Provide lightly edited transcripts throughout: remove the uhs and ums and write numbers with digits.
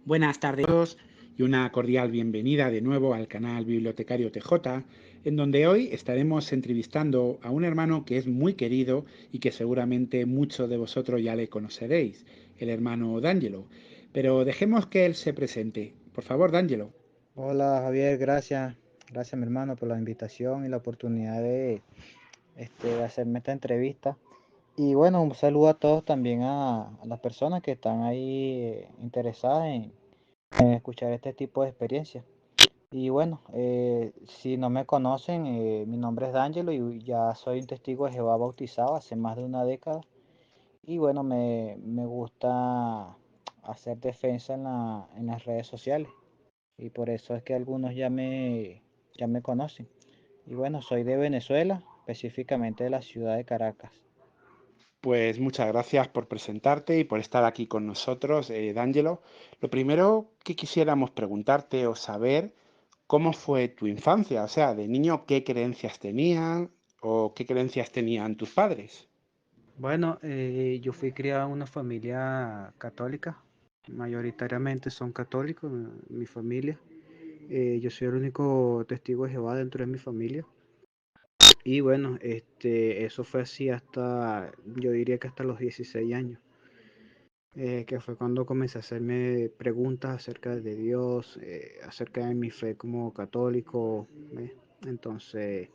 Buenas tardes a todos y una cordial bienvenida de nuevo al canal Bibliotecario TJ, en donde hoy estaremos entrevistando a un hermano que es muy querido y que seguramente muchos de vosotros ya le conoceréis, el hermano D'Angelo. Pero dejemos que él se presente. Por favor, D'Angelo. Hola Javier, gracias. Gracias mi hermano por la invitación y la oportunidad de hacerme esta entrevista. Y bueno, un saludo a todos también a las personas que están ahí interesadas en escuchar este tipo de experiencias. Y bueno, si no me conocen, mi nombre es D'Angelo y ya soy un testigo de Jehová bautizado hace más de una década. Y bueno, me gusta hacer defensa en las redes sociales. Y por eso es que algunos ya me conocen. Y bueno, soy de Venezuela, específicamente de la ciudad de Caracas. Pues muchas gracias por presentarte y por estar aquí con nosotros, D'Angelo. Lo primero que quisiéramos preguntarte o saber, ¿cómo fue tu infancia? O sea, de niño, ¿qué creencias tenían o qué creencias tenían tus padres? Bueno, yo fui criado en una familia católica, mayoritariamente son católicos, mi familia. Yo soy el único testigo de Jehová dentro de mi familia. Y bueno, eso fue así hasta, yo diría que hasta los 16 años, que fue cuando comencé a hacerme preguntas acerca de Dios, acerca de mi fe como católico. ¿Ves? Entonces,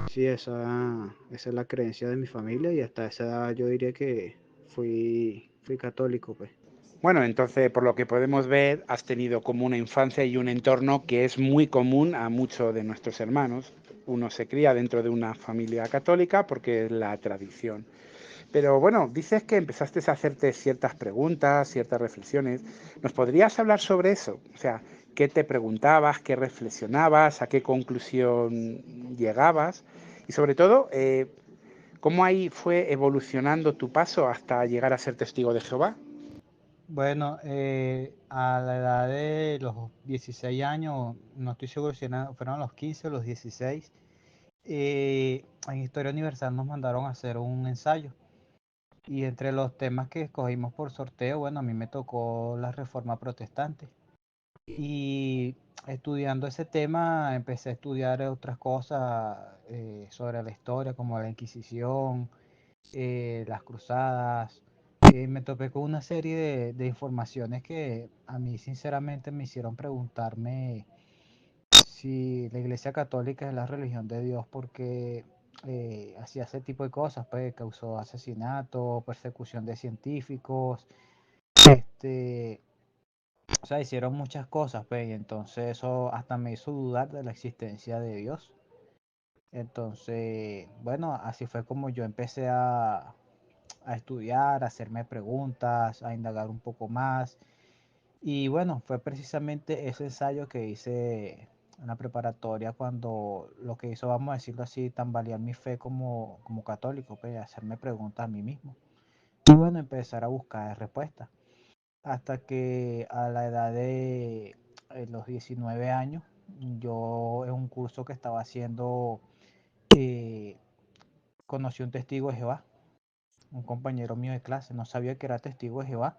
sí, esa es la creencia de mi familia y hasta esa edad yo diría que fui católico, pues. Bueno, entonces, por lo que podemos ver, has tenido como una infancia y un entorno que es muy común a muchos de nuestros hermanos. Uno se cría dentro de una familia católica porque es la tradición. Pero bueno, dices que empezaste a hacerte ciertas preguntas, ciertas reflexiones. ¿Nos podrías hablar sobre eso? O sea, ¿qué te preguntabas, qué reflexionabas, a qué conclusión llegabas? Y sobre todo, ¿cómo ahí fue evolucionando tu paso hasta llegar a ser testigo de Jehová? Bueno, a la edad de los 16 años, no estoy seguro si fueron los 15 o los 16, en Historia Universal nos mandaron a hacer un ensayo. Y entre los temas que escogimos por sorteo, bueno, a mí me tocó la Reforma Protestante. Y estudiando ese tema, empecé a estudiar otras cosas sobre la historia, como la Inquisición, las cruzadas. Me topé con una serie de informaciones que a mí sinceramente me hicieron preguntarme si la Iglesia Católica es la religión de Dios porque hacía ese tipo de cosas, pues causó asesinato, persecución de científicos, este, o sea, hicieron muchas cosas, pues, y entonces eso hasta me hizo dudar de la existencia de Dios. Entonces, bueno, así fue como yo empecé a estudiar, a hacerme preguntas, a indagar un poco más. Y bueno, fue precisamente ese ensayo que hice en la preparatoria cuando lo que hizo, vamos a decirlo así, tambalear mi fe como católico, pues, hacerme preguntas a mí mismo. Y bueno, empezar a buscar respuestas. Hasta que a la edad de los 19 años, yo en un curso que estaba haciendo, eh, conocí un testigo de Jehová, un compañero mío de clase. No sabía que era testigo de Jehová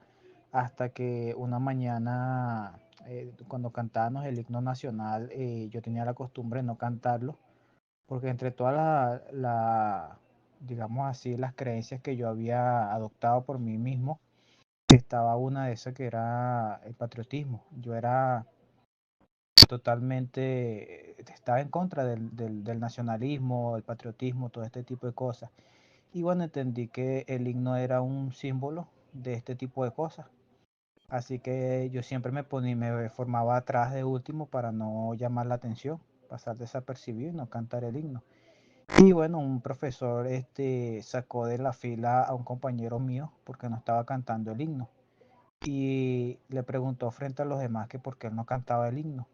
hasta que una mañana, cuando cantábamos el himno nacional, yo tenía la costumbre de no cantarlo, porque entre todas digamos así, las creencias que yo había adoptado por mí mismo, estaba una de esas que era el patriotismo. Yo era totalmente, estaba en contra del nacionalismo, el patriotismo, todo este tipo de cosas. Y bueno, entendí que el himno era un símbolo de este tipo de cosas. Así que yo siempre me formaba atrás de último para no llamar la atención, pasar desapercibido y no cantar el himno. Y bueno, un profesor sacó de la fila a un compañero mío porque no estaba cantando el himno. Y le preguntó frente a los demás que por qué él no cantaba el himno.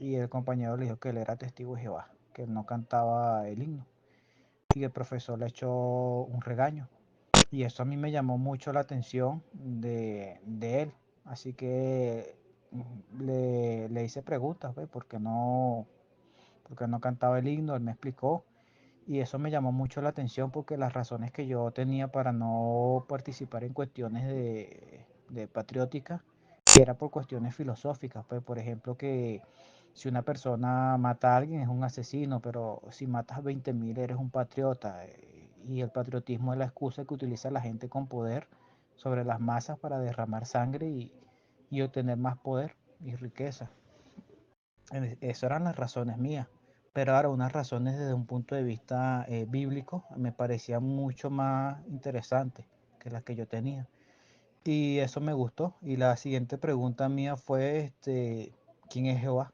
Y el compañero le dijo que él era testigo de Jehová, que él no cantaba el himno. Y el profesor le echó un regaño. Y eso a mí me llamó mucho la atención de él. Así que le hice preguntas, pues, por qué no cantaba el himno? Él me explicó. Y eso me llamó mucho la atención porque las razones que yo tenía para no participar en cuestiones de patriótica era por cuestiones filosóficas, pues por ejemplo que si una persona mata a alguien es un asesino, pero si matas a 20.000 eres un patriota. Y el patriotismo es la excusa que utiliza la gente con poder sobre las masas para derramar sangre y obtener más poder y riqueza. Esas eran las razones mías. Pero ahora unas razones desde un punto de vista bíblico me parecían mucho más interesantes que las que yo tenía. Y eso me gustó. Y la siguiente pregunta mía fue, ¿quién es Jehová?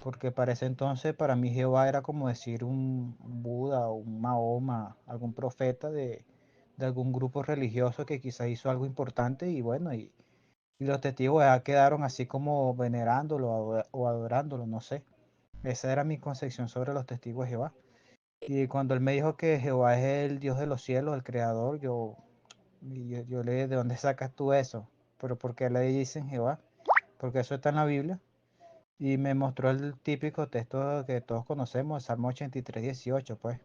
Porque para ese entonces para mí Jehová era como decir un Buda o un Mahoma, algún profeta de algún grupo religioso que quizás hizo algo importante y bueno, y los testigos ya quedaron así como venerándolo o adorándolo, no sé. Esa era mi concepción sobre los testigos de Jehová. Y cuando él me dijo que Jehová es el Dios de los cielos, el creador, yo le dije, ¿de dónde sacas tú eso? Pero ¿por qué le dicen Jehová? Porque eso está en la Biblia. Y me mostró el típico texto que todos conocemos, Salmo 83:18, pues.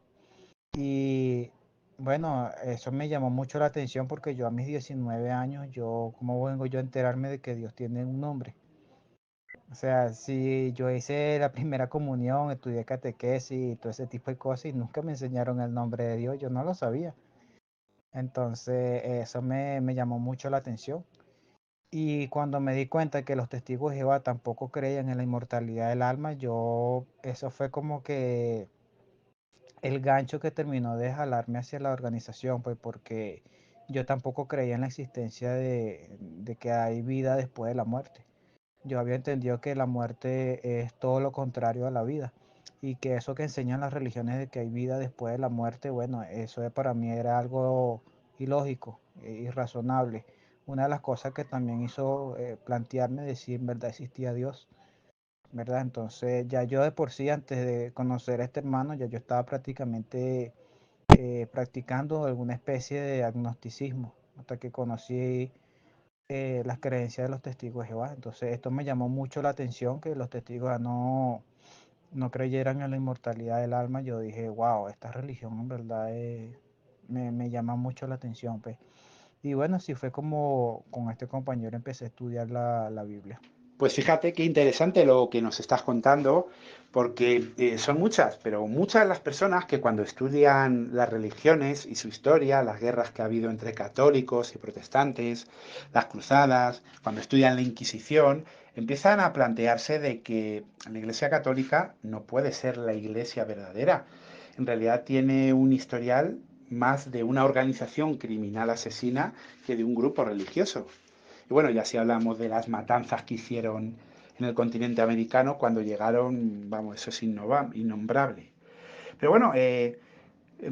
Y bueno, eso me llamó mucho la atención porque yo a mis 19 años, ¿cómo vengo yo a enterarme de que Dios tiene un nombre? O sea, si yo hice la primera comunión, estudié catequesis y todo ese tipo de cosas y nunca me enseñaron el nombre de Dios, yo no lo sabía. Entonces, eso me llamó mucho la atención. Y cuando me di cuenta que los testigos de Jehová tampoco creían en la inmortalidad del alma, eso fue como que el gancho que terminó de jalarme hacia la organización, pues porque yo tampoco creía en la existencia de que hay vida después de la muerte. Yo había entendido que la muerte es todo lo contrario a la vida y que eso que enseñan las religiones de que hay vida después de la muerte, bueno, para mí era algo ilógico, irrazonable. Una de las cosas que también hizo plantearme de si en verdad existía Dios, ¿verdad? Entonces ya yo de por sí, antes de conocer a este hermano, ya yo estaba prácticamente practicando alguna especie de agnosticismo, hasta que conocí las creencias de los testigos de Jehová. Entonces esto me llamó mucho la atención, que los testigos de Jehová no creyeran en la inmortalidad del alma. Yo dije, wow, esta religión en verdad me llama mucho la atención, pues. Y bueno, así fue como con este compañero empecé a estudiar la Biblia. Pues fíjate qué interesante lo que nos estás contando, porque son muchas, pero muchas las personas que cuando estudian las religiones y su historia, las guerras que ha habido entre católicos y protestantes, las cruzadas, cuando estudian la Inquisición, empiezan a plantearse de que la Iglesia Católica no puede ser la Iglesia verdadera. En realidad tiene un historial más de una organización criminal asesina que de un grupo religioso. Y bueno, ya si hablamos de las matanzas que hicieron en el continente americano cuando llegaron, vamos, eso es innombrable. Pero bueno, es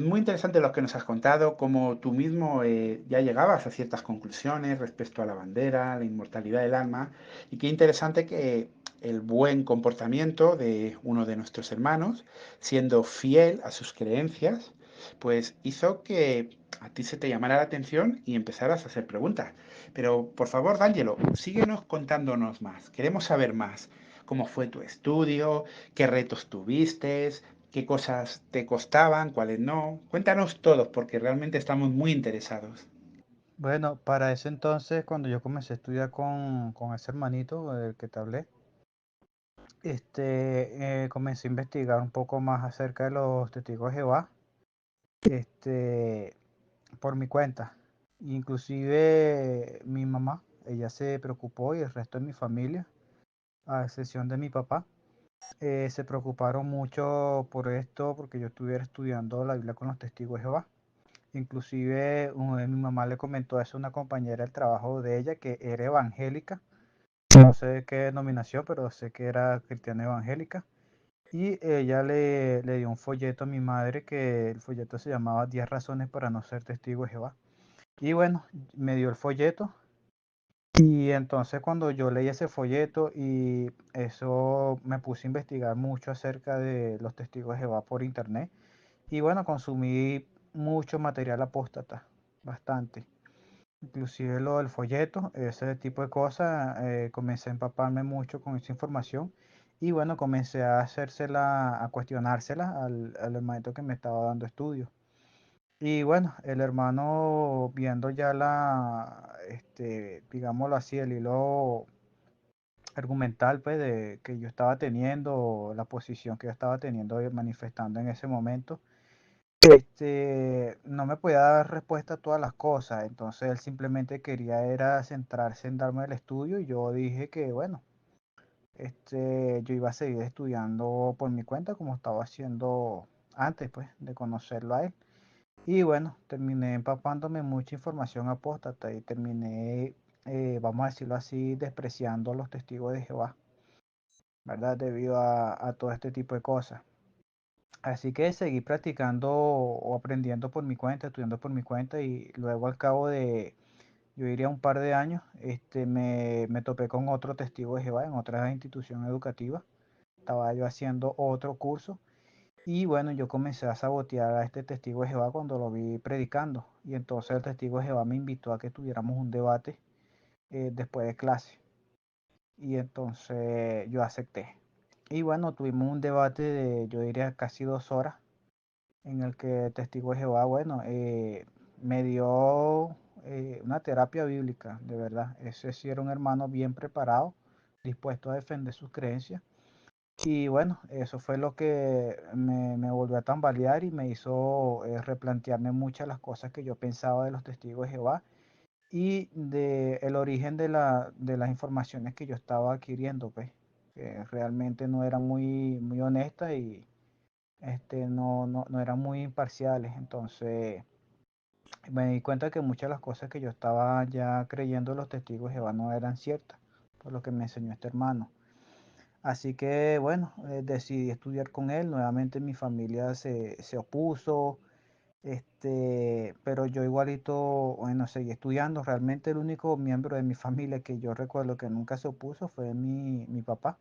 muy interesante lo que nos has contado, cómo tú mismo ya llegabas a ciertas conclusiones respecto a la bandera, la inmortalidad del alma, y qué interesante que el buen comportamiento de uno de nuestros hermanos, siendo fiel a sus creencias, pues hizo que a ti se te llamara la atención y empezaras a hacer preguntas. Pero por favor, D'Angelo, síguenos contándonos más. Queremos saber más. ¿Cómo fue tu estudio? ¿Qué retos tuviste? ¿Qué cosas te costaban? ¿Cuáles no? Cuéntanos todos, porque realmente estamos muy interesados. Bueno, para ese entonces, cuando yo comencé a estudiar con ese hermanito del que te hablé, comencé a investigar un poco más acerca de los testigos de Jehová, este, por mi cuenta. Inclusive mi mamá, ella se preocupó y el resto de mi familia, a excepción de mi papá, se preocuparon mucho por esto, porque yo estuviera estudiando la Biblia con los testigos de Jehová. Inclusive mi mamá le comentó eso a una compañera del trabajo de ella que era evangélica. No sé de qué denominación, pero sé que era cristiana evangélica. Y ella le dio un folleto a mi madre que el folleto se llamaba 10 razones para no ser testigo de Jehová. Y bueno, me dio el folleto. Y entonces cuando yo leí ese folleto y eso me puse a investigar mucho acerca de los testigos de Jehová por internet. Y bueno, consumí mucho material apóstata, bastante. Inclusive lo del folleto, ese tipo de cosas, comencé a empaparme mucho con esa información y bueno, comencé a cuestionársela al maestro que me estaba dando estudios. Y bueno, el hermano viendo ya digámoslo así, el hilo argumental, pues, de que yo estaba teniendo, la posición que yo estaba teniendo y manifestando en ese momento, no me podía dar respuesta a todas las cosas. Entonces él simplemente quería era centrarse en darme el estudio y yo dije que, bueno, yo iba a seguir estudiando por mi cuenta como estaba haciendo antes, pues, de conocerlo a él. Y bueno, terminé empapándome mucha información apóstata y terminé, vamos a decirlo así, despreciando a los testigos de Jehová, ¿verdad? Debido a todo este tipo de cosas. Así que seguí practicando o aprendiendo por mi cuenta, estudiando por mi cuenta y luego al cabo de, yo diría un par de años, me topé con otro testigo de Jehová en otra institución educativa. Estaba yo haciendo otro curso y bueno, yo comencé a sabotear a este testigo de Jehová cuando lo vi predicando. Y entonces el testigo de Jehová me invitó a que tuviéramos un debate después de clase. Y entonces yo acepté. Y bueno, tuvimos un debate de, yo diría, casi 2 horas, en el que el testigo de Jehová, bueno, me dio una terapia bíblica, de verdad. Ese sí era un hermano bien preparado, dispuesto a defender sus creencias. Y bueno, eso fue lo que me volvió a tambalear y me hizo replantearme muchas las cosas que yo pensaba de los testigos de Jehová y de el origen de las informaciones que yo estaba adquiriendo, pues, que realmente no eran muy honestas y no eran muy imparciales. Entonces me di cuenta que muchas de las cosas que yo estaba ya creyendo de los testigos de Jehová no eran ciertas, por lo que me enseñó este hermano. Así que bueno, decidí estudiar con él. Nuevamente mi familia se opuso, pero yo igualito, bueno, seguí estudiando. Realmente el único miembro de mi familia que yo recuerdo que nunca se opuso fue mi papá.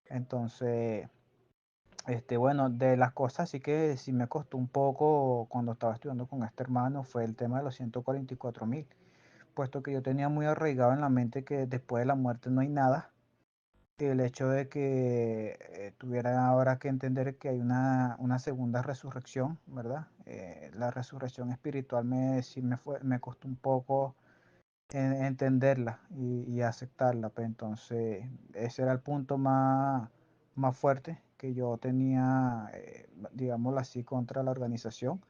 Entonces, bueno, de las cosas sí que sí me costó un poco cuando estaba estudiando con este hermano fue el tema de los 144.000, puesto que yo tenía muy arraigado en la mente que después de la muerte no hay nada. El hecho de que tuviera ahora que entender que hay una segunda resurrección, ¿verdad? La resurrección espiritual me costó un poco entenderla y aceptarla, pues entonces ese era el punto más fuerte que yo tenía, digámoslo así, contra la organización.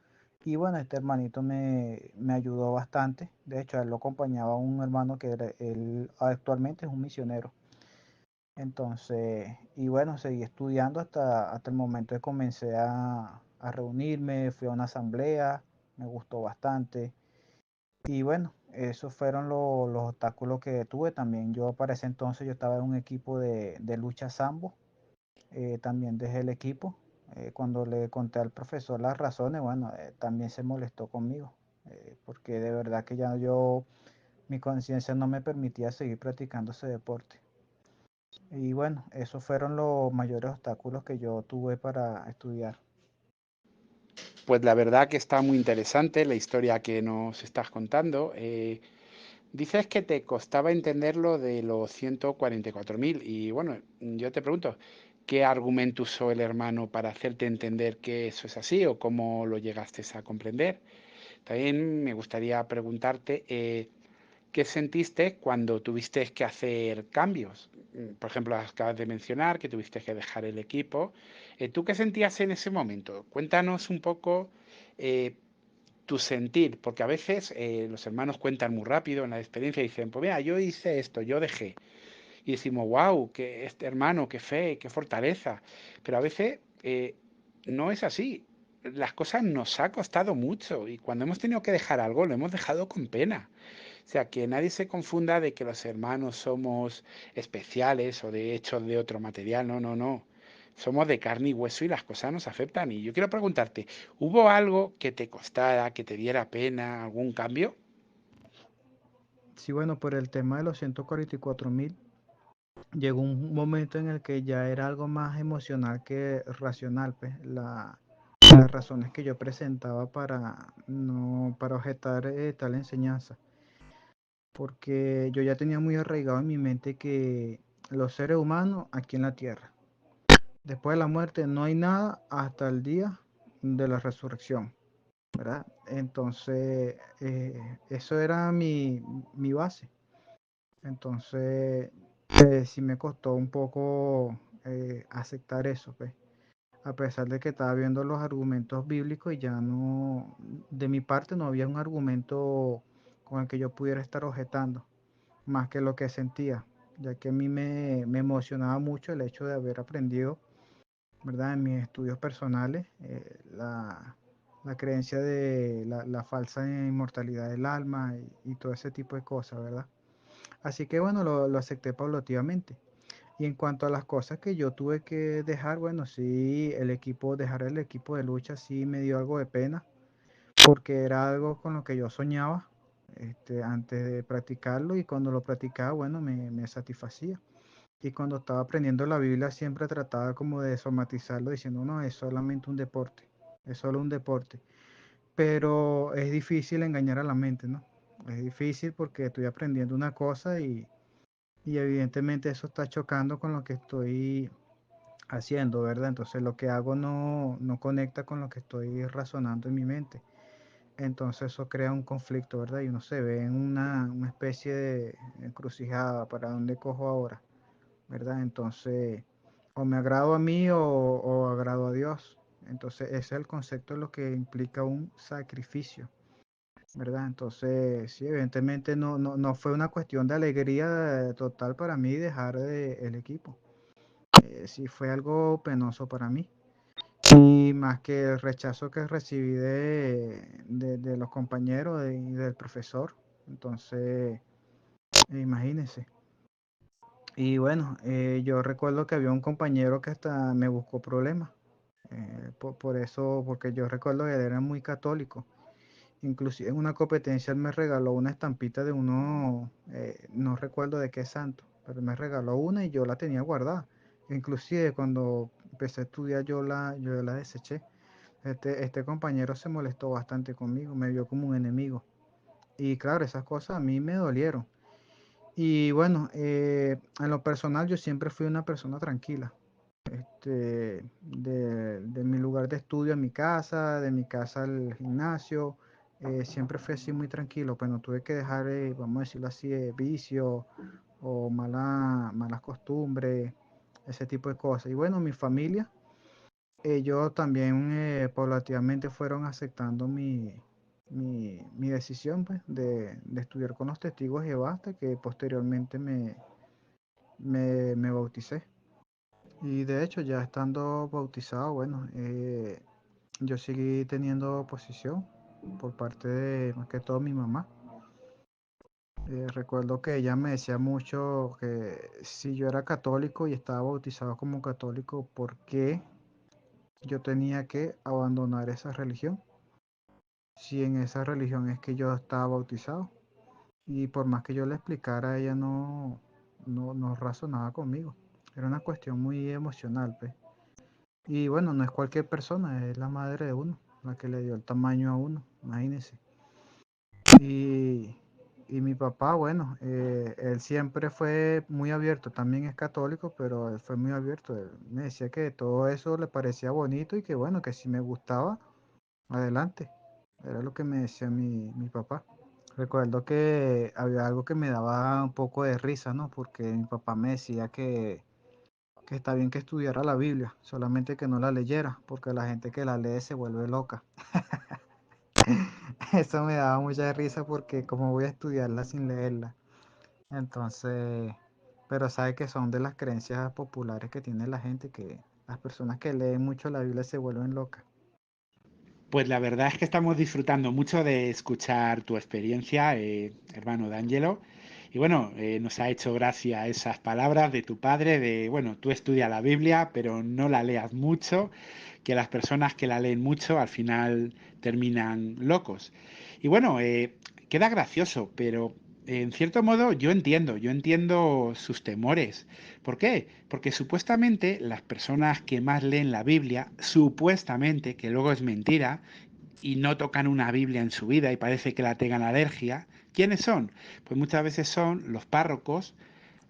Y bueno, este hermanito me ayudó bastante. De hecho, a él lo acompañaba un hermano él actualmente es un misionero. Entonces, y bueno, seguí estudiando hasta el momento que comencé a reunirme, fui a una asamblea, me gustó bastante. Y bueno, esos fueron los obstáculos que tuve también. Yo para ese entonces yo estaba en un equipo de lucha sambo, también dejé el equipo. Cuando le conté al profesor las razones, bueno, también se molestó conmigo, porque de verdad que ya mi conciencia no me permitía seguir practicando ese deporte. Y bueno, esos fueron los mayores obstáculos que yo tuve para estudiar. Pues la verdad que está muy interesante la historia que nos estás contando. Dices que te costaba entender lo de los 144.000 y bueno, yo te pregunto, ¿qué argumento usó el hermano para hacerte entender que eso es así o cómo lo llegaste a comprender? También me gustaría preguntarte, ¿qué sentiste cuando tuviste que hacer cambios? Por ejemplo, acabas de mencionar que tuviste que dejar el equipo. ¿Tú qué sentías en ese momento? Cuéntanos un poco eh, tu sentir, porque a veces los hermanos cuentan muy rápido en la experiencia y dicen, pues mira, yo hice esto, yo dejé. Y decimos, wow, que este hermano, qué fe, qué fortaleza. Pero a veces no es así. Las cosas nos ha costado mucho y cuando hemos tenido que dejar algo, lo hemos dejado con pena. O sea, que nadie se confunda de que los hermanos somos especiales o de hechos de otro material. No, no, no. Somos de carne y hueso y las cosas nos afectan. Y yo quiero preguntarte, ¿hubo algo que te costara, que te diera pena, algún cambio? Sí, bueno, por el tema de los 144.000, llegó un momento en el que ya era algo más emocional que racional, pues las razones que yo presentaba para no, para objetar tal enseñanza, porque yo ya tenía muy arraigado en mi mente que los seres humanos aquí en la tierra, después de la muerte no hay nada hasta el día de la resurrección. ¿verdad? Entonces, eso era mi base. Entonces, sí me costó un poco aceptar eso, pues. A pesar de que estaba viendo los argumentos bíblicos y ya no, de mi parte no había un argumento con el que yo pudiera estar objetando, más que lo que sentía, ya que a mí me emocionaba mucho el hecho de haber aprendido, ¿verdad? En mis estudios personales, la creencia de la falsa inmortalidad del alma y todo ese tipo de cosas, ¿verdad? Así que bueno, lo acepté paulativamente. Y en cuanto a las cosas que yo tuve que dejar, bueno, sí, dejar el equipo de lucha sí me dio algo de pena, porque era algo con lo que yo soñaba antes de practicarlo y cuando lo practicaba, bueno, me satisfacía. Y cuando estaba aprendiendo la Biblia siempre trataba como de somatizarlo diciendo, no, es solamente un deporte, es solo un deporte. Pero es difícil engañar a la mente, ¿no? Es difícil porque estoy aprendiendo una cosa y evidentemente eso está chocando con lo que estoy haciendo, ¿verdad? Entonces lo que hago no conecta con lo que estoy razonando en mi mente. Entonces eso crea un conflicto, ¿verdad? Y uno se ve en una especie de encrucijada, ¿para dónde cojo ahora? ¿Verdad? Entonces, o me agrado a mí o agrado a Dios. Entonces ese es el concepto de lo que implica un sacrificio, ¿verdad? Entonces, sí, evidentemente no fue una cuestión de alegría total para mí dejar el equipo. Sí fue algo penoso para mí. Y más que el rechazo que recibí de los compañeros y del profesor. Entonces, imagínense. Y bueno, yo recuerdo que había un compañero que hasta me buscó problemas. Por eso, porque yo recuerdo que él era muy católico. Inclusive en una competencia él me regaló una estampita de uno, no recuerdo de qué santo, pero me regaló una y yo la tenía guardada. Inclusive cuando empecé a estudiar yo la deseché. Este compañero se molestó bastante conmigo, me vio como un enemigo. Y claro, esas cosas a mí me dolieron. Y bueno, en lo personal yo siempre fui una persona tranquila. De mi lugar de estudio a mi casa, de mi casa al gimnasio, siempre fui así muy tranquilo, pues no tuve que dejar, vamos a decirlo así, vicio o malas costumbres, ese tipo de cosas. Y bueno, mi familia, ellos también paulativamente fueron aceptando mi decisión pues, de estudiar con los testigos de Jehová hasta que posteriormente me bauticé. Y de hecho, ya estando bautizado, bueno, yo seguí teniendo oposición por parte de más que todo mi mamá. Recuerdo que ella me decía mucho que si yo era católico y estaba bautizado como católico, ¿por qué yo tenía que abandonar esa religión? Si en esa religión es que yo estaba bautizado. Y por más que yo le explicara, ella no razonaba conmigo. Era una cuestión muy emocional, pues. Y bueno, no es cualquier persona, es la madre de uno, la que le dio el tamaño a uno, imagínense. Y, y mi papá, bueno, él siempre fue muy abierto, también es católico, pero él fue muy abierto. Él me decía que todo eso le parecía bonito y que bueno, que si me gustaba, adelante. Era lo que me decía mi papá. Recuerdo que había algo que me daba un poco de risa, ¿no? Porque mi papá me decía que está bien que estudiara la Biblia, solamente que no la leyera, porque la gente que la lee se vuelve loca. Eso me daba mucha risa porque cómo voy a estudiarla sin leerla. Entonces, pero sabe que son de las creencias populares que tiene la gente, que las personas que leen mucho la Biblia se vuelven locas. Pues la verdad es que estamos disfrutando mucho de escuchar tu experiencia, hermano D'Angelo. Y bueno, nos ha hecho gracia esas palabras de tu padre de, bueno, tú estudia la Biblia, pero no la leas mucho, que las personas que la leen mucho al final terminan locos. Y bueno, queda gracioso, pero en cierto modo yo entiendo sus temores. ¿Por qué? Porque supuestamente las personas que más leen la Biblia, supuestamente, que luego es mentira, y no tocan una Biblia en su vida y parece que la tengan alergia, ¿quiénes son? Pues muchas veces son los párrocos,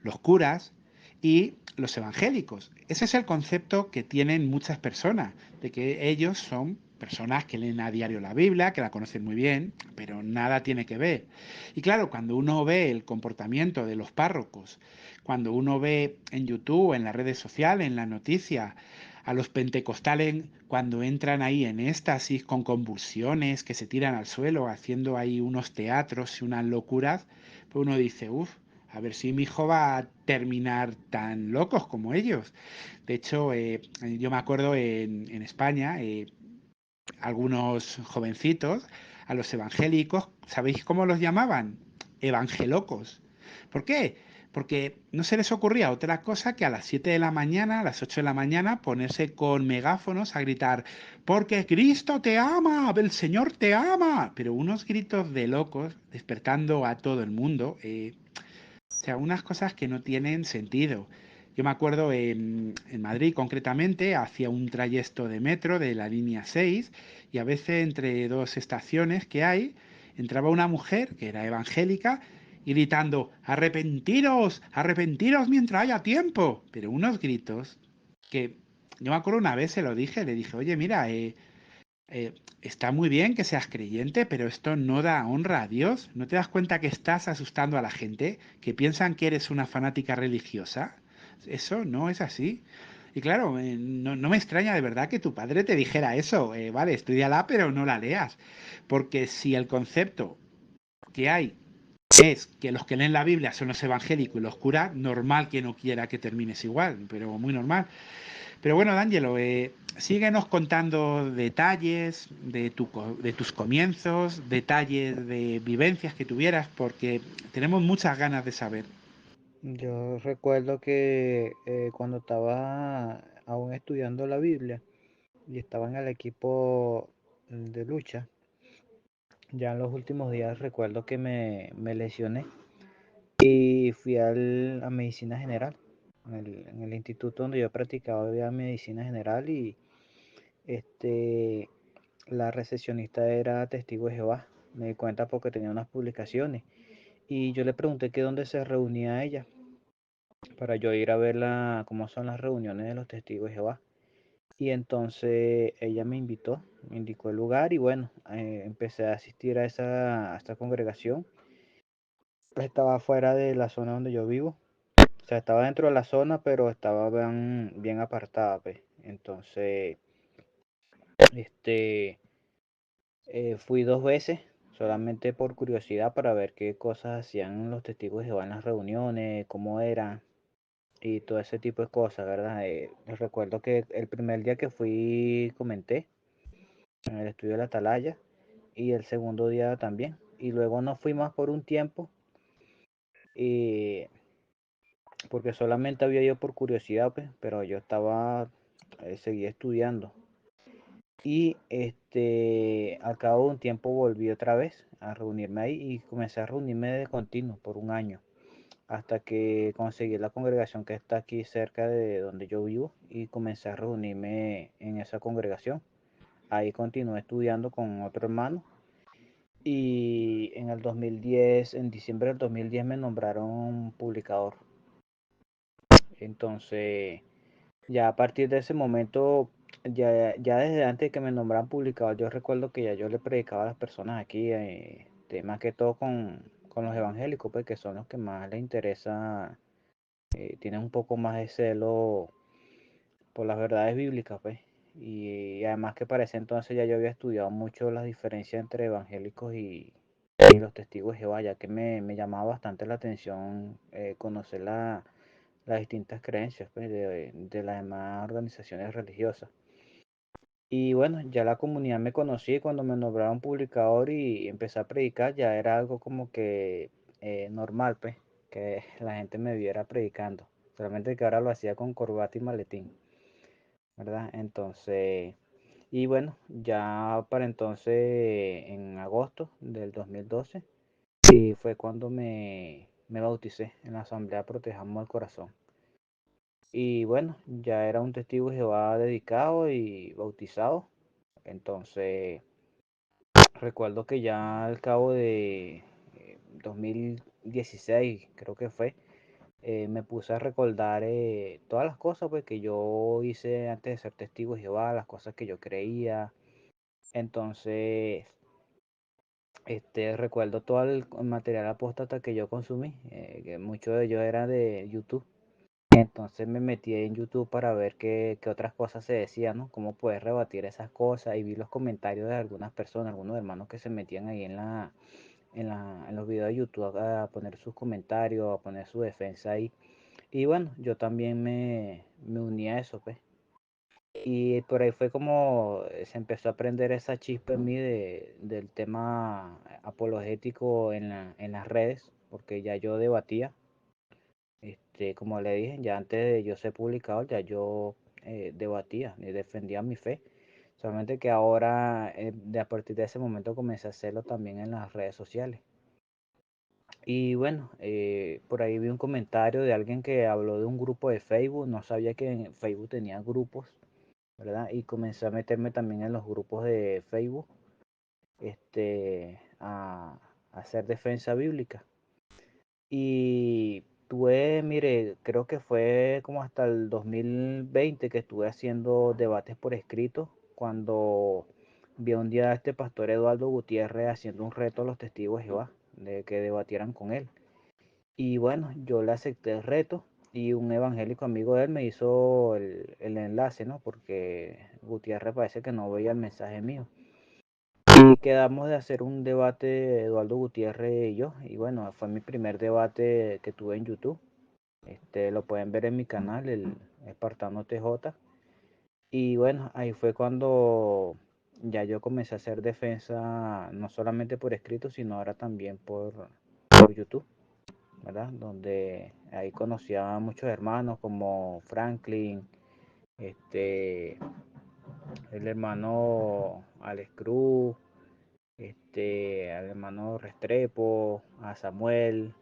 los curas y los evangélicos. Ese es el concepto que tienen muchas personas, de que ellos son personas que leen a diario la Biblia, que la conocen muy bien, pero nada tiene que ver. Y claro, cuando uno ve el comportamiento de los párrocos, cuando uno ve en YouTube, en las redes sociales, en las noticias, a los pentecostales cuando entran ahí en éxtasis con convulsiones, que se tiran al suelo, haciendo ahí unos teatros y unas locuras, pues uno dice, uff, a ver si mi hijo va a terminar tan locos como ellos. De hecho, yo me acuerdo en España, algunos jovencitos, a los evangélicos, ¿sabéis cómo los llamaban? Evangelocos. ¿Por qué? Porque no se les ocurría otra cosa que a las 7 de la mañana, a las 8 de la mañana, ponerse con megáfonos a gritar, porque Cristo te ama, el Señor te ama. Pero unos gritos de locos, despertando a todo el mundo, o sea, unas cosas que no tienen sentido. Yo me acuerdo en Madrid concretamente, hacía un trayecto de metro de la línea 6 y a veces entre dos estaciones que hay, entraba una mujer que era evangélica y gritando, arrepentiros, arrepentiros mientras haya tiempo. Pero unos gritos que yo me acuerdo una vez se lo dije, le dije, oye, mira, está muy bien que seas creyente, pero esto no da honra a Dios. ¿No te das cuenta que estás asustando a la gente, que piensan que eres una fanática religiosa? Eso no es así. Y claro, no me extraña de verdad que tu padre te dijera eso. Vale, estudiala, pero no la leas. Porque si el concepto que hay es que los que leen la Biblia son los evangélicos y los curas, normal que no quiera que termines igual, pero muy normal. Pero bueno, D'Angelo, síguenos contando detalles de tus comienzos, detalles de vivencias que tuvieras, porque tenemos muchas ganas de saber. Yo recuerdo que cuando estaba aún estudiando la Biblia y estaba en el equipo de lucha, ya en los últimos días recuerdo que me lesioné y fui a medicina general, en el instituto donde yo practicaba había medicina general y este, la recepcionista era testigo de Jehová. Me di cuenta porque tenía unas publicaciones y yo le pregunté que dónde se reunía ella para yo ir a ver cómo son las reuniones de los testigos de Jehová. Y entonces ella me invitó, me indicó el lugar y bueno, empecé a asistir a esta congregación. Estaba fuera de la zona donde yo vivo. O sea, estaba dentro de la zona, pero estaba bien apartada, pues. Entonces, este, fui 2 veces, solamente por curiosidad para ver qué cosas hacían los testigos de Jehová en las reuniones, cómo eran y todo ese tipo de cosas, ¿verdad? Recuerdo que el primer día que fui comenté en el estudio de la Atalaya y el segundo día también. Y luego no fui más por un tiempo y porque solamente había ido por curiosidad, pues, pero yo seguía estudiando. Y al cabo de un tiempo volví otra vez a reunirme ahí y comencé a reunirme de continuo por un año, hasta que conseguí la congregación que está aquí cerca de donde yo vivo y comencé a reunirme en esa congregación. Ahí continué estudiando con otro hermano y en el 2010, en diciembre del 2010 me nombraron publicador. Entonces, ya a partir de ese momento, ya desde antes de que me nombraran publicador, yo recuerdo que ya yo le predicaba a las personas aquí, más que todo con los evangélicos, pues que son los que más les interesa, tienen un poco más de celo por las verdades bíblicas, pues. Y además que para ese entonces ya yo había estudiado mucho las diferencias entre evangélicos y los testigos de Jehová, ya que me llamaba bastante la atención conocer las distintas creencias, pues, de las demás organizaciones religiosas. Y bueno, ya la comunidad me conocía y cuando me nombraron publicador y empecé a predicar, ya era algo como que normal, pues, que la gente me viera predicando. Solamente que ahora lo hacía con corbata y maletín, ¿verdad? Entonces, y bueno, ya para entonces, en agosto del 2012, y fue cuando me bauticé en la Asamblea Protejamos el Corazón. Y bueno, ya era un testigo de Jehová dedicado y bautizado. Entonces, recuerdo que ya al cabo de 2016, creo que fue, me puse a recordar todas las cosas pues, que yo hice antes de ser testigo de Jehová, las cosas que yo creía. Entonces, recuerdo todo el material apóstata que yo consumí, que mucho de ello era de YouTube. Entonces me metí en YouTube para ver qué otras cosas se decían, ¿no? Cómo poder rebatir esas cosas y vi los comentarios de algunas personas, algunos hermanos que se metían ahí en los videos de YouTube a poner sus comentarios, a poner su defensa ahí. Y bueno, yo también me uní a eso, pues. Y por ahí fue como se empezó a aprender esa chispa en mí del tema apologético en las redes, porque ya yo debatía, como le dije, ya antes de yo ser publicado, ya yo debatía y defendía mi fe. Solamente que ahora, a partir de ese momento, comencé a hacerlo también en las redes sociales. Y bueno, por ahí vi un comentario de alguien que habló de un grupo de Facebook. No sabía que en Facebook tenía grupos, ¿verdad? Y comencé a meterme también en los grupos de Facebook, a hacer defensa bíblica. Y tuve, mire, creo que fue como hasta el 2020 que estuve haciendo debates por escrito, cuando vi un día a este pastor Eduardo Gutiérrez haciendo un reto a los testigos de Jehová, de que debatieran con él. Y bueno, yo le acepté el reto y un evangélico amigo de él me hizo el enlace, ¿no? Porque Gutiérrez parece que no veía el mensaje mío. Y quedamos de hacer un debate, Eduardo Gutiérrez y yo. Y bueno, fue mi primer debate que tuve en YouTube. Lo pueden ver en mi canal, el Espartano TJ. Y bueno, ahí fue cuando ya yo comencé a hacer defensa, no solamente por escrito, sino ahora también por YouTube, ¿verdad? Donde ahí conocí a muchos hermanos como Franklin, este, el hermano Alex Cruz, al hermano Restrepo, a Samuel,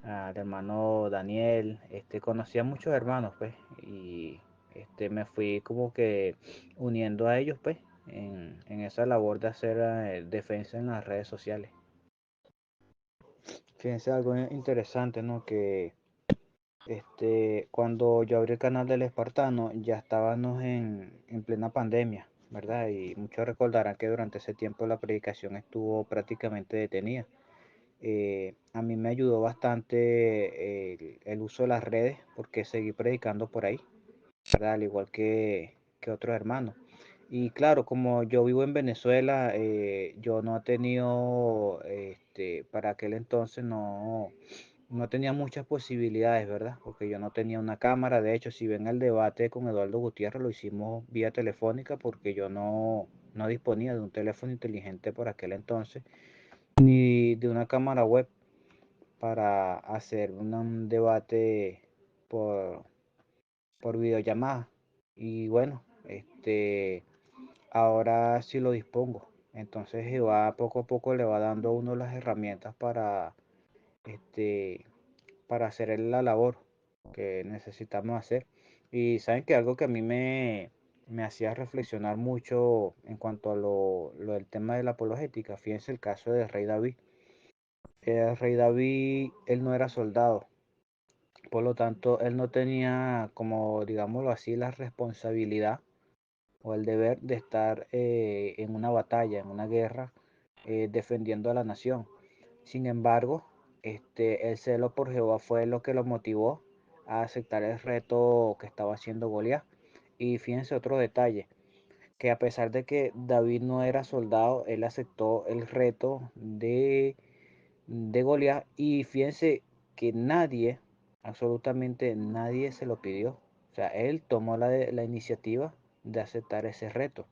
al hermano Daniel. Conocí a muchos hermanos, pues, y me fui como que uniendo a ellos, pues, en esa labor de hacer defensa en las redes sociales. Fíjense algo interesante, ¿no? Que cuando yo abrí el canal del Espartano, ya estábamos en plena pandemia, ¿verdad? Y muchos recordarán que durante ese tiempo la predicación estuvo prácticamente detenida. A mí me ayudó bastante el uso de las redes porque seguí predicando por ahí, ¿verdad? Al igual que otros hermanos. Y claro, como yo vivo en Venezuela, yo no he tenido, para aquel entonces no tenía muchas posibilidades, ¿verdad? Porque yo no tenía una cámara. De hecho, si ven el debate con Eduardo Gutiérrez, lo hicimos vía telefónica porque yo no disponía de un teléfono inteligente por aquel entonces, ni de una cámara web para hacer un debate por, por videollamada. Y bueno, ahora sí lo dispongo. Entonces Jehová poco a poco le va dando a uno las herramientas este, para hacer la labor que necesitamos hacer. Y saben que algo que a mí me hacía reflexionar mucho en cuanto a lo del tema de la apologética, fíjense el caso del rey David. El rey David, él no era soldado, por lo tanto, él no tenía, como digámoslo así, la responsabilidad o el deber de estar en una batalla, en una guerra, defendiendo a la nación. Sin embargo, el celo por Jehová fue lo que lo motivó a aceptar el reto que estaba haciendo Goliat. Y fíjense otro detalle, que a pesar de que David no era soldado, él aceptó el reto de Goliat. Y fíjense que nadie, absolutamente nadie se lo pidió. O sea, él tomó la iniciativa de aceptar ese reto,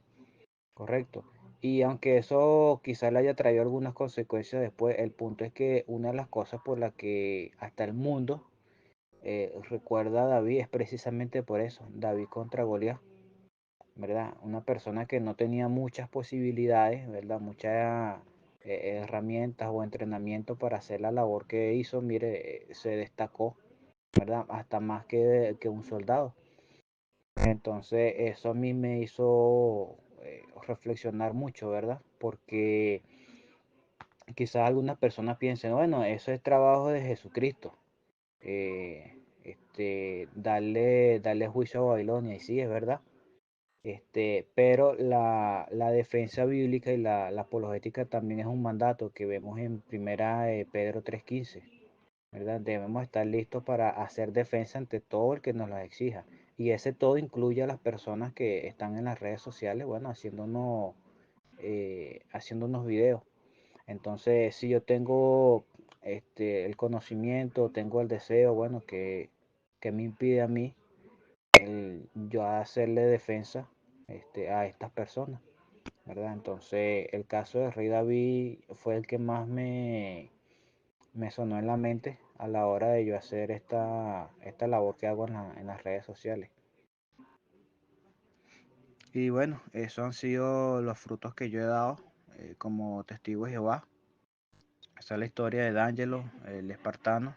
correcto. Y aunque eso quizás le haya traído algunas consecuencias después, el punto es que una de las cosas por las que hasta el mundo recuerda a David es precisamente por eso, David contra Goliat, ¿verdad? Una persona que no tenía muchas posibilidades, ¿verdad? Muchas herramientas o entrenamiento para hacer la labor que hizo, mire, se destacó, ¿verdad? Hasta más que un soldado. Entonces, eso a mí me hizo reflexionar mucho, ¿verdad? Porque quizás algunas personas piensen, bueno, eso es trabajo de Jesucristo, darle juicio a Babilonia, y sí, es verdad. Pero la defensa bíblica y la apologética también es un mandato que vemos en primera de Pedro 3:15, ¿verdad? Debemos estar listos para hacer defensa ante todo el que nos la exija. Y ese todo incluye a las personas que están en las redes sociales, bueno, haciéndonos videos. Entonces, si yo tengo el conocimiento, tengo el deseo, bueno, que me impide a mí yo hacerle defensa a estas personas, ¿verdad? Entonces, el caso de Rey David fue el que más me sonó en la mente a la hora de yo hacer esta labor que hago en las redes sociales. Y bueno, esos han sido los frutos que yo he dado como testigo de Jehová. Esa es la historia de D'Angelo, el espartano,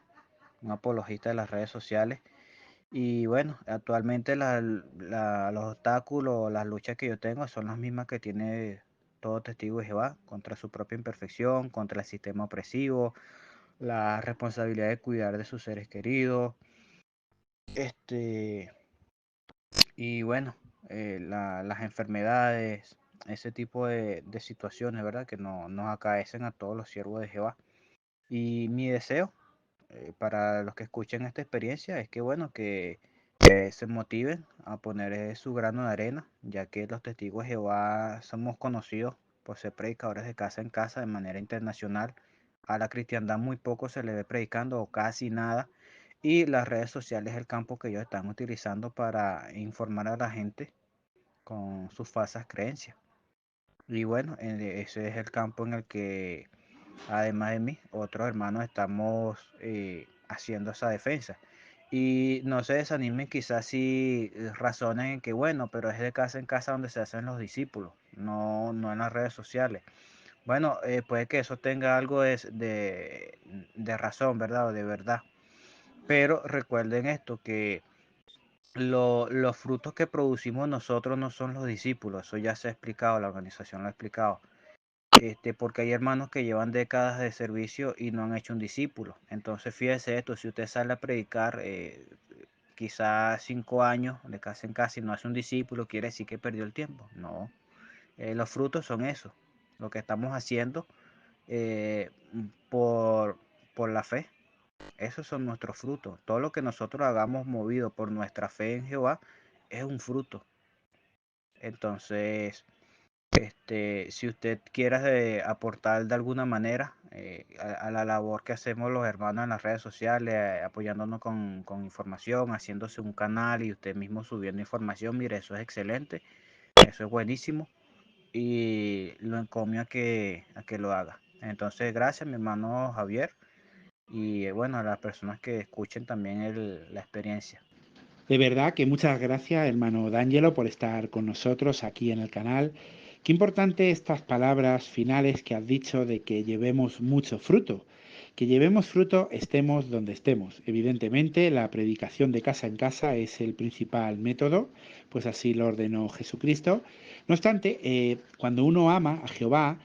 un apologista de las redes sociales. Y bueno, actualmente los obstáculos, las luchas que yo tengo son las mismas que tiene todo testigo de Jehová, contra su propia imperfección, contra el sistema opresivo, la responsabilidad de cuidar de sus seres queridos, este, y bueno, las enfermedades, ese tipo de situaciones, ¿verdad? Que nos acaecen a todos los siervos de Jehová. Y mi deseo para los que escuchen esta experiencia es que, bueno, que se motiven a poner su grano de arena, ya que los testigos de Jehová somos conocidos por ser predicadores de casa en casa de manera internacional. A la cristiandad muy poco se le ve predicando o casi nada. Y las redes sociales es el campo que ellos están utilizando para informar a la gente con sus falsas creencias. Y bueno, ese es el campo en el que, además de mí, otros hermanos estamos haciendo esa defensa. Y no se desanimen, quizás si razonen en que, bueno, pero es de casa en casa donde se hacen los discípulos, no en las redes sociales. Bueno, puede que eso tenga algo de razón, ¿verdad? O de verdad. Pero recuerden esto, que los frutos que producimos nosotros no son los discípulos, eso ya se ha explicado, la organización lo ha explicado. Porque hay hermanos que llevan décadas de servicio y no han hecho un discípulo. Entonces, fíjese esto, si usted sale a predicar quizás 5 años de casa en casa y no hace un discípulo, quiere decir que perdió el tiempo. No, los frutos son eso, lo que estamos haciendo eh, por, por la fe. Esos son nuestros frutos. Todo lo que nosotros hagamos movido por nuestra fe en Jehová es un fruto. Entonces, si usted quiere aportar de alguna manera a la labor que hacemos los hermanos en las redes sociales, apoyándonos con información, haciéndose un canal y usted mismo subiendo información, mire, eso es excelente, eso es buenísimo y lo encomio a que lo haga. Entonces, gracias, mi hermano Javier, y bueno, a las personas que escuchen también la experiencia. De verdad que muchas gracias, hermano D'Angelo, por estar con nosotros aquí en el canal. Qué importante estas palabras finales que has dicho de que llevemos mucho fruto. Que llevemos fruto estemos donde estemos. Evidentemente, la predicación de casa en casa es el principal método, pues así lo ordenó Jesucristo. No obstante, cuando uno ama a Jehová,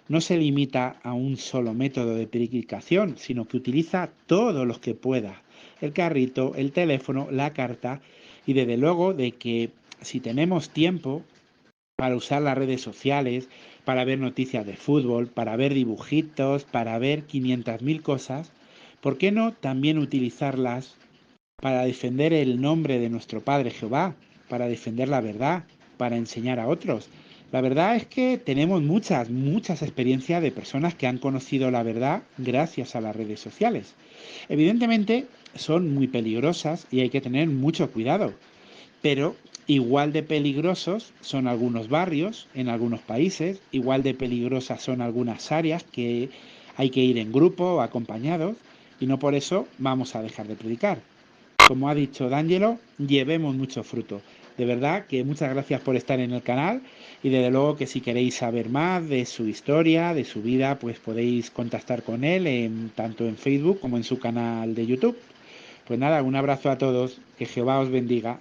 no se limita a un solo método de predicación, sino que utiliza todos los que pueda. El carrito, el teléfono, la carta, y desde luego de que si tenemos tiempo para usar las redes sociales, para ver noticias de fútbol, para ver dibujitos, para ver 500.000 cosas, ¿por qué no también utilizarlas para defender el nombre de nuestro Padre Jehová, para defender la verdad, para enseñar a otros? La verdad es que tenemos muchas experiencias de personas que han conocido la verdad gracias a las redes sociales. Evidentemente son muy peligrosas y hay que tener mucho cuidado, pero igual de peligrosos son algunos barrios en algunos países, igual de peligrosas son algunas áreas que hay que ir en grupo o acompañados, y no por eso vamos a dejar de predicar. Como ha dicho D'Angelo, llevemos mucho fruto. De verdad que muchas gracias por estar en el canal, y desde luego que si queréis saber más de su historia, de su vida, pues podéis contactar con él tanto en Facebook como en su canal de YouTube. Pues nada, un abrazo a todos, que Jehová os bendiga.